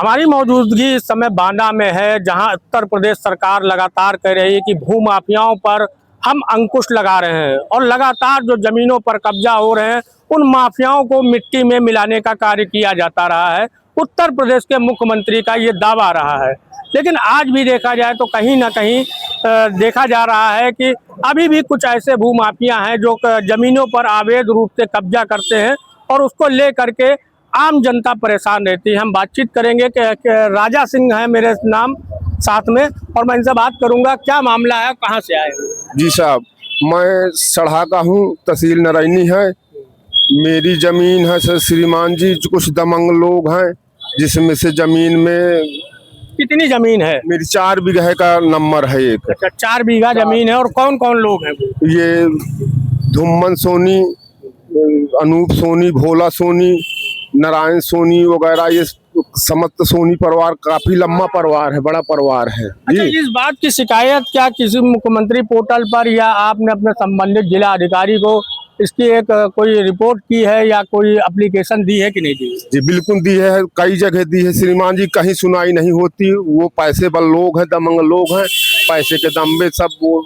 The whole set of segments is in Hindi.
हमारी मौजूदगी इस समय बांदा में है, जहां उत्तर प्रदेश सरकार लगातार कह रही है कि भू माफियाओं पर हम अंकुश लगा रहे हैं और लगातार जो जमीनों पर कब्जा हो रहे हैं उन माफियाओं को मिट्टी में मिलाने का कार्य किया जाता रहा है। उत्तर प्रदेश के मुख्यमंत्री का ये दावा रहा है, लेकिन आज भी देखा जाए तो कहीं ना कहीं देखा जा रहा है कि अभी भी कुछ ऐसे भू माफिया हैं जो जमीनों पर अवैध रूप से कब्जा करते हैं और उसको ले करके आम जनता परेशान रहती है। हम बातचीत करेंगे कि राजा सिंह है मेरे नाम साथ में, और मैं इनसे बात करूंगा क्या मामला है, कहाँ से आए हो? जी साहब, मैं सढ़ा का हूँ, तहसील नारायणी है। मेरी जमीन है सर श्रीमान जी, कुछ दमंग लोग हैं जिसमें से जमीन में कितनी जमीन है? मेरी 4 बीघे का नंबर है एक। अच्छा, 4 बीघा जमीन है। और कौन कौन लोग हैं? ये धुम्मन सोनी, अनूप सोनी, भोला सोनी, नारायण सोनी वगैरह, ये समस्त सोनी परिवार काफी लंबा परिवार है, बड़ा परिवार है। अच्छा, इस बात की शिकायत क्या किसी मुख्यमंत्री पोर्टल पर या आपने अपने संबंधित जिला अधिकारी को इसकी एक कोई रिपोर्ट की है या कोई एप्लीकेशन दी है कि नहीं दी? जी बिल्कुल दी है, कई जगह दी है श्रीमान जी, कहीं सुनाई नहीं होती। वो पैसे बल लोग हैं, दमंग लोग हैं, पैसे के दम पे सब वो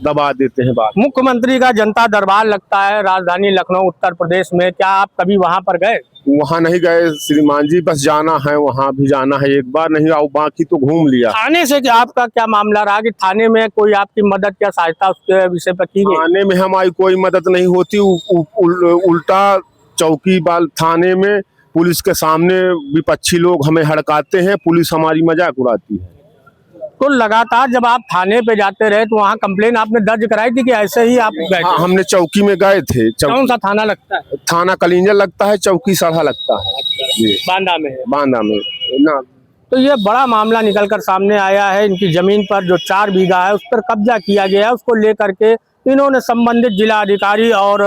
दबा देते हैं बात। मुख्यमंत्री का जनता दरबार लगता है राजधानी लखनऊ उत्तर प्रदेश में, क्या आप कभी वहां पर गए? वहाँ नहीं गए श्रीमान जी, बस जाना है, वहाँ भी जाना है एक बार, नहीं आओ बाकी तो घूम लिया। थाने से क्या आपका क्या मामला रहा कि थाने में कोई आपकी मदद या सहायता उसके विषय पर की गई? थाने में हमारी कोई मदद नहीं होती, उल्टा चौकी बाल थाने में पुलिस के सामने विपक्षी लोग हमें हड़काते हैं, पुलिस हमारी मजाक उड़ाती है। तो लगातार जब आप थाने पे जाते रहे तो वहाँ कंप्लेन आपने दर्ज कराई थी कि ऐसे ही आप गए? हाँ, हमने चौकी में गए थे। कौन सा थाना लगता है? थाना कलिंजर लगता है, चौकी सढ़ा लगता है। बांदा में है। बांदा में ना। तो ये बड़ा मामला निकलकर सामने आया है। इनकी जमीन पर जो 4 बीघा है उस पर कब्जा किया गया है। उसको लेकर के इन्होंने संबंधित जिला अधिकारी और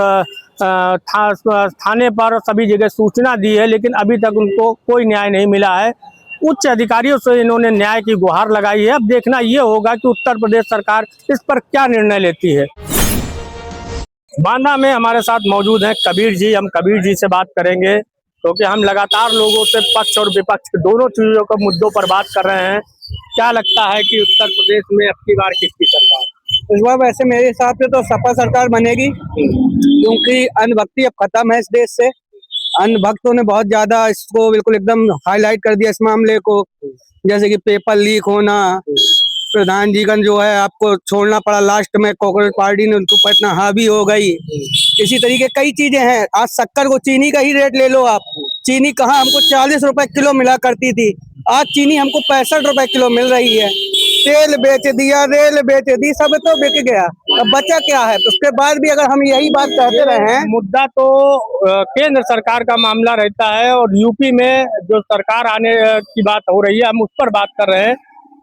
थाने पर सभी जगह सूचना दी है, लेकिन अभी तक उनको कोई न्याय नहीं मिला है। उच्च अधिकारियों से इन्होंने न्याय की गुहार लगाई है। अब देखना ये होगा कि उत्तर प्रदेश सरकार इस पर क्या निर्णय लेती है। बांदा में हमारे साथ मौजूद हैं कबीर जी। हम कबीर जी से बात करेंगे क्योंकि हम लगातार लोगों से पक्ष और विपक्ष दोनों चीजों के मुद्दों पर बात कर रहे हैं। क्या लगता है कि उत्तर प्रदेश में अब की बार किसकी सरकार? इस बार वैसे मेरे हिसाब से तो सपा सरकार बनेगी, क्योंकि अनभक्ति अब खत्म है इस देश से। अन्य भक्तों ने बहुत ज्यादा इसको बिल्कुल एकदम हाईलाइट कर दिया इस मामले को, जैसे कि पेपर लीक होना, प्रधान जी का जो है आपको छोड़ना पड़ा लास्ट में, कांग्रेस पार्टी ने उनके ऊपर इतना हावी हो गई। इसी तरीके कई चीजें हैं। आज शक्कर को चीनी का ही रेट ले लो आप, चीनी कहाँ हमको 40 रुपए किलो मिला करती थी, आज चीनी हमको 65 रुपए किलो मिल रही है। तेल बेच दिया, रेल बेच दी, सब तो बिक गया, अब बचा क्या है? तो उसके बाद भी अगर हम यही बात कहते रहे। मुद्दा तो केंद्र सरकार का मामला रहता है और यूपी में जो सरकार आने की बात हो रही है, हम उस पर बात कर रहे हैं।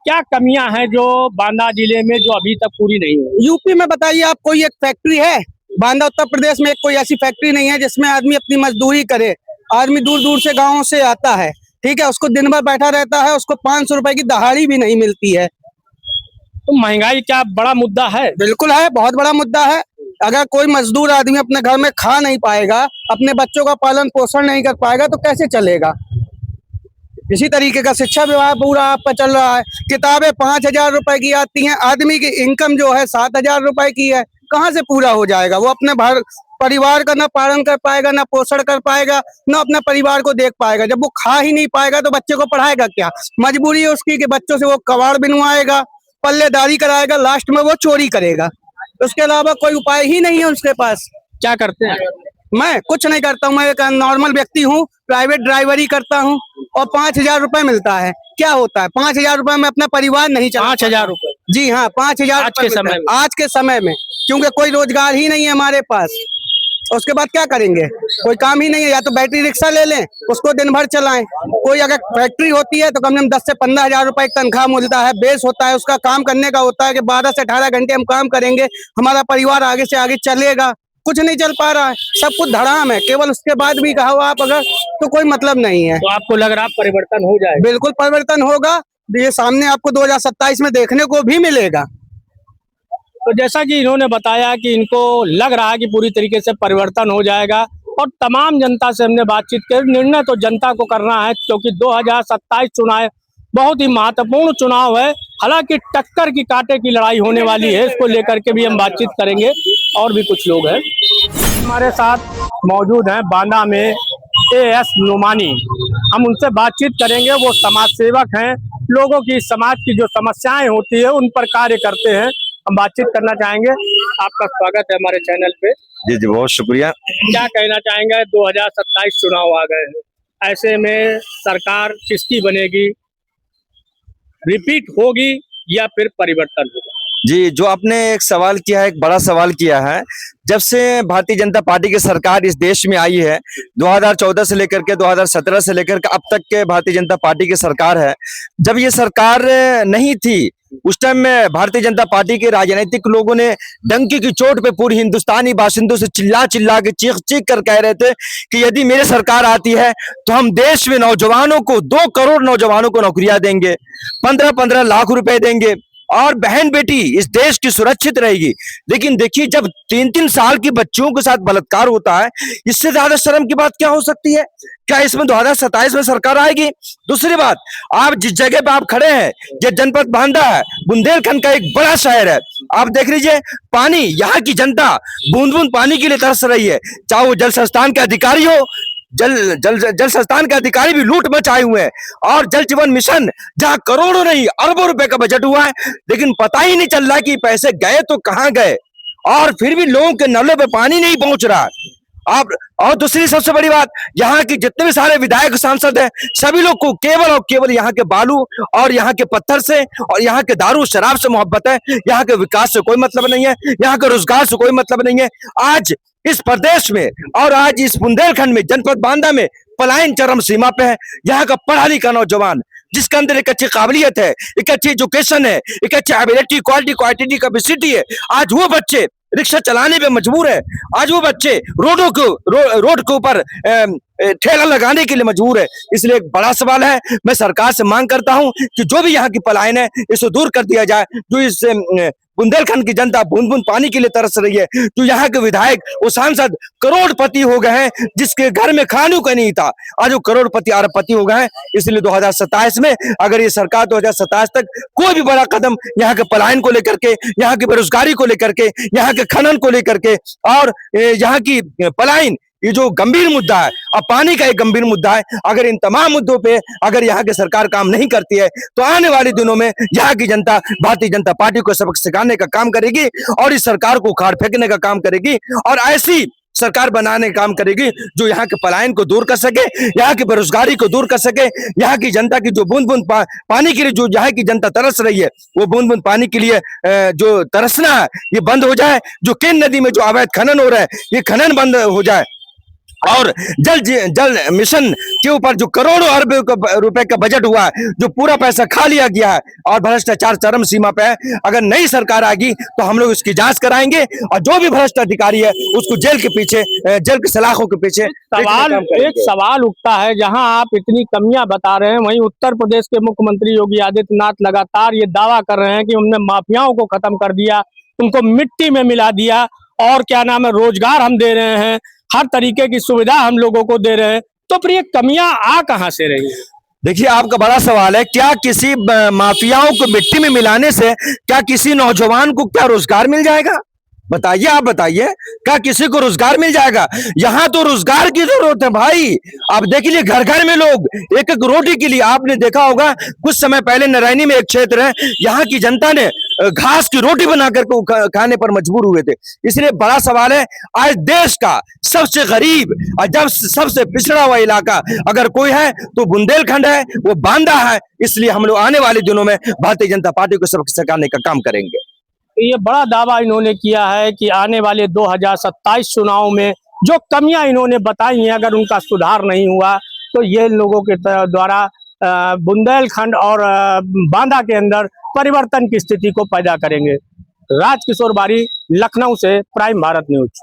क्या कमियां हैं जो बांदा जिले में जो अभी तक पूरी नहीं हुई? यूपी में बताइए आप, कोई एक फैक्ट्री है? बांदा उत्तर प्रदेश में एक कोई ऐसी फैक्ट्री नहीं है जिसमें आदमी अपनी मजदूरी करे। आदमी दूर दूर से गाँव से आता है, ठीक है, उसको दिन भर बैठा रहता है, उसको 500 रुपए की दहाड़ी भी नहीं मिलती है। तो महंगाई क्या बड़ा मुद्दा है? बिल्कुल है, बहुत बड़ा मुद्दा है। अगर कोई मजदूर आदमी अपने घर में खा नहीं पाएगा, अपने बच्चों का पालन पोषण नहीं कर पाएगा, तो कैसे चलेगा? इसी तरीके का शिक्षा विभाग पूरा आपका चल रहा है। किताबें 5,000 रुपए की आती हैं, आदमी की इनकम जो है 7,000 रुपए की है, कहाँ से पूरा हो जाएगा? वो अपने परिवार का ना पालन कर पाएगा, ना पोषण कर पाएगा, ना अपने परिवार को देख पाएगा। जब वो खा ही नहीं पाएगा तो बच्चे को पढ़ाएगा क्या? मजबूरी है उसकी कि बच्चों से वो कबाड़ बिनवाएगा, पल्लेदारी कराएगा, लास्ट में वो चोरी करेगा। उसके अलावा कोई उपाय ही नहीं है उसके पास। क्या करते हैं? मैं कुछ नहीं करता हूँ, मैं एक नॉर्मल व्यक्ति हूँ, प्राइवेट ड्राइवरी करता हूँ और 5,000 रुपए मिलता है। क्या होता है 5,000 रुपए में? अपना परिवार नहीं चला। 5,000 रुपए? जी हाँ, 5,000 आज के समय में? आज के समय में, क्योंकि कोई रोजगार ही नहीं है हमारे पास। उसके बाद क्या करेंगे? कोई काम ही नहीं है, या तो बैटरी रिक्शा ले लें, उसको दिन भर चलाएं। कोई अगर फैक्ट्री होती है तो कम से कम 10 से 15,000 रुपए तनख्वाह मिलता है, बेस होता है, उसका काम करने का होता है कि 12 से 18 घंटे हम काम करेंगे, हमारा परिवार आगे से आगे चलेगा। कुछ नहीं चल पा रहा है, सब कुछ धड़ाम है। केवल उसके बाद भी कहा हो आप अगर, तो कोई मतलब नहीं है। तो आपको लग रहा है परिवर्तन हो जाएगा? बिल्कुल परिवर्तन होगा, ये सामने आपको 2027 में देखने को भी मिलेगा। तो जैसा कि इन्होंने बताया कि इनको लग रहा है कि पूरी तरीके से परिवर्तन हो जाएगा और तमाम जनता से हमने बातचीत की। निर्णय तो जनता को करना है, क्योंकि 2027 चुनाव बहुत ही महत्वपूर्ण चुनाव है। हालांकि टक्कर की कांटे की लड़ाई होने वाली है, इसको लेकर के भी हम बातचीत करेंगे। और भी कुछ लोग हैं हमारे साथ मौजूद हैं बांदा में, AS नुमानी। हम उनसे बातचीत करेंगे। वो समाज सेवक हैं, लोगों की समाज की जो समस्याएं होती है उन पर कार्य करते हैं। हम बातचीत करना चाहेंगे। आपका स्वागत है हमारे चैनल पे। जी जी, बहुत शुक्रिया। क्या कहना चाहेंगे? 2027 चुनाव आ गए हैं, ऐसे में सरकार किसकी बनेगी? रिपीट होगी या फिर परिवर्तन होगा? जी, जो आपने एक सवाल किया है, एक बड़ा सवाल किया है। जब से भारतीय जनता पार्टी की सरकार इस देश में आई है, 2014 से लेकर के 2017 से लेकर के अब तक के भारतीय जनता पार्टी की सरकार है। जब ये सरकार नहीं थी, उस टाइम में भारतीय जनता पार्टी के राजनीतिक लोगों ने डंकी की चोट पे पूरी हिंदुस्तानी बाशिंदों से चिल्ला चिल्ला के चीख चीख कर कह रहे थे कि यदि मेरी सरकार आती है तो हम देश में नौजवानों को 2 करोड़ नौजवानों को नौकरियां देंगे, 15-15 लाख रुपए देंगे और बहन बेटी इस देश की सुरक्षित रहेगी। लेकिन देखिए, जब 3-3 साल की बच्चियों के साथ बलात्कार होता है, इससे ज्यादा शर्म की बात क्या हो सकती है? क्या इसमें 2027 में सरकार आएगी? दूसरी बात, आप जिस जगह पे आप खड़े हैं, ये जनपद बांदा है, बुंदेलखंड का एक बड़ा शहर है। आप देख लीजिए, पानी, यहाँ की जनता बूंद बूंद पानी के लिए तरस रही है। चाहे वो जल संस्थान के अधिकारी हो, जल संस्थान के अधिकारी भी लूट मचाए हुए हैं। और जल जीवन मिशन, जहां करोड़ों नहीं अरबों रुपए का बजट हुआ है, लेकिन पता ही नहीं चल रहा कि पैसे गए तो कहां गए, और फिर भी लोगों के नलों पे पानी नहीं पहुंच रहा। आप, और दूसरी सबसे बड़ी बात, यहाँ की जितने भी सारे विधायक सांसद हैं, सभी लोग को केवल और केवल यहाँ के बालू और यहाँ के पत्थर से और यहाँ के दारू शराब से मोहब्बत है। यहाँ के विकास से कोई मतलब नहीं है, यहाँ के रोजगार से कोई मतलब नहीं है। आज इस प्रदेश में और आज इस बुंदेलखंड में, जनपद बांदा में पलायन चरम सीमा पे है। यहाँ का पढ़ा लिखा नौजवान, जिसके अंदर एक अच्छी काबिलियत है, एक अच्छी एजुकेशन है, एक अच्छी एबिलिटी, क्वालिटी कैपेसिटी है, आज वो बच्चे रिक्शा चलाने पे मजबूर है। आज वो बच्चे रोड के ऊपर ठेला लगाने के लिए मजबूर है। इसलिए एक बड़ा सवाल है, मैं सरकार से मांग करता हूं कि जो भी यहाँ की पलायन है, इसे दूर कर दिया जाए। जो इस बुंदेलखंड की जनता बूंद बूंद पानी के लिए तरस रही है, जो यहाँ के विधायक वो सांसद करोड़पति हो गए हैं, जिसके घर में खाने का नहीं था, आज वो करोड़पति अरबपति हो गए हैं। इसलिए 2027 में अगर ये सरकार 2027 तक कोई भी बड़ा कदम यहाँ के पलायन को लेकर के, यहाँ की बेरोजगारी को लेकर के, यहाँ के खनन को लेकर के और यहाँ की पलायन, ये जो गंभीर मुद्दा है, अब पानी का एक गंभीर मुद्दा है, अगर इन तमाम मुद्दों पे अगर यहाँ की सरकार काम नहीं करती है, तो आने वाले दिनों में यहाँ की जनता भारतीय जनता पार्टी को सबक सिखाने का काम करेगी और इस सरकार को उखाड़ फेंकने का काम करेगी और ऐसी सरकार बनाने का काम करेगी जो यहाँ के पलायन को दूर कर सके, यहाँ की बेरोजगारी को दूर कर सके, यहाँ की जनता की जो बूंद बूंद पानी के लिए जो यहाँ की जनता तरस रही है, वो बूंद बूंद पानी के लिए जो तरसना है ये बंद हो जाए। जो केन नदी में जो अवैध खनन हो रहा है, ये खनन बंद हो जाए और जल मिशन के ऊपर जो करोड़ों अरब रुपए का बजट हुआ है, जो पूरा पैसा खा लिया गया है और भ्रष्टाचार चरम सीमा पे है। अगर नई सरकार आएगी तो हम लोग इसकी जांच कराएंगे और जो भी भ्रष्ट अधिकारी है उसको जेल के पीछे, जेल के सलाखों के पीछे। एक सवाल उठता है, जहां आप इतनी कमियां बता रहे हैं, वहीं उत्तर प्रदेश के मुख्यमंत्री योगी आदित्यनाथ लगातार ये दावा कर रहे हैं कि हमने माफियाओं को खत्म कर दिया, उनको मिट्टी में मिला दिया और क्या नाम है, रोजगार हम दे रहे हैं, हर तरीके की सुविधा हम लोगों को दे रहे हैं। तो फिर ये कमियां आ कहां से रही? देखिए, आपका बड़ा सवाल है, क्या किसी माफियाओं को मिट्टी में मिलाने से क्या किसी नौजवान को क्या रोजगार मिल जाएगा? बताइए, आप बताइए, क्या किसी को रोजगार मिल जाएगा? यहाँ तो रोजगार की जरूरत है भाई। आप देख लीजिए, घर घर में लोग एक एक रोटी के लिए, आपने देखा होगा कुछ समय पहले नारायणी में एक क्षेत्र है, यहाँ की जनता ने घास की रोटी बना करके खाने पर मजबूर हुए थे। इसलिए बड़ा सवाल है, आज देश का सबसे गरीब और जब सबसे पिछड़ा हुआ इलाका अगर कोई है तो बुंदेलखंड है, वो बांदा है। इसलिए हम लोग आने वाले दिनों में भारतीय जनता पार्टी को सबक सिखाने का काम करेंगे। ये बड़ा दावा इन्होंने किया है कि आने वाले 2027 चुनाव में जो कमियां इन्होंने बताई हैं, अगर उनका सुधार नहीं हुआ तो ये लोगों के द्वारा बुंदेलखंड और बांदा के अंदर परिवर्तन की स्थिति को पैदा करेंगे। राजकिशोर बारी, लखनऊ से, प्राइम भारत न्यूज।